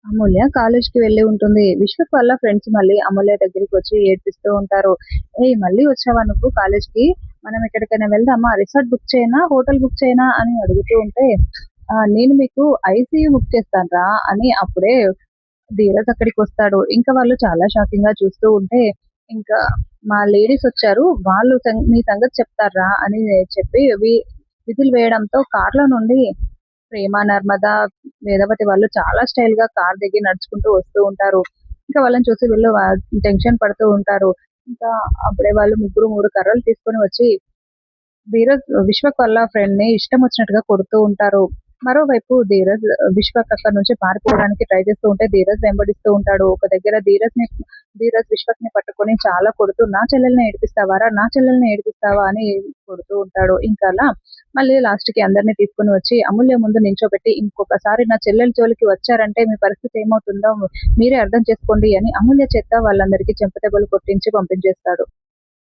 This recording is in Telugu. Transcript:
అమూల్య కాలేజ్‌కి వెళ్ళి ఉంటుంది. విశ్వక్ వాళ్ళ ఫ్రెండ్స్ మళ్ళీ అమూల్య దగ్గరికి వచ్చి ఏడ్పిస్తూ ఉంటారు. "ఏయ్! మళ్ళీ వచ్చావా నువ్వు కాలేజ్‌కి? మనం ఎక్కడికైనా వెళ్దామా? రిసార్ట్ బుక్ చేయనా? హోటల్ బుక్ చేయనా?" అని అడుగుతూ ఉంటే, నేను మీకు ఐసీయూ బుక్ చేస్తానురా" అని అప్పుడే ధీరజ్ అక్కడికొస్తాడు. ఇంకా వాళ్ళు చాలా షాకింగ్‌గా చూస్తూ ఉంటే, ఇంకా "మా లేడీస్ వచ్చారు. వాళ్ళు మీ సంగతి చెప్తార్రా" అని చెప్పి విజిల్ వేయడంతో కార్‌లో నుండి ప్రేమ, నర్మద, వేదవతి వాళ్ళు చాలా స్టైల్‌గా కార్ దిగి నడుచుకుంటూ వస్తూ ఉంటారు. ఇంకా వాళ్ళని చూసి వీళ్ళు టెన్షన్ పడుతూ ఉంటారు. ఇంకా అప్పుడే వాళ్ళు ముగ్గురు 3 కర్రలు తీసుకొని వచ్చి విశ్వక్ వాళ్ళ ఫ్రెండ్‌ని ఇష్టం వచ్చినట్టుగా కొడుతూ ఉంటారు. మరోవైపు విశ్వక్ అక్కడి నుంచి పారిపోవడానికి ట్రై చేస్తూ ఉంటే ధీరజ్ వెంబడిస్తూ ఉంటాడు. ఒక దగ్గర ధీరజ్ విశ్వక్‌ని పట్టుకొని చాలా కొడుతూ "నా చెల్లెల్ని ఏడిపిస్తావారా? నా చెల్లెల్ని ఏడిపిస్తావా?" అని కొడుతూ ఉంటాడు. ఇంకా అలా మళ్ళీ లాస్ట్‌కి అందరిని తీసుకొని వచ్చి అమూల్య ముందు నించోబెట్టి "ఇంకొకసారి నా చెల్లెల జోలికి వచ్చారంటే మీ పరిస్థితి ఏమవుతుందో మీరే అర్థం చేసుకోండి" అని అమూల్య చేత వాళ్ళందరికీ చెంపదెబ్బలు కొట్టించి పంపించేస్తాడు.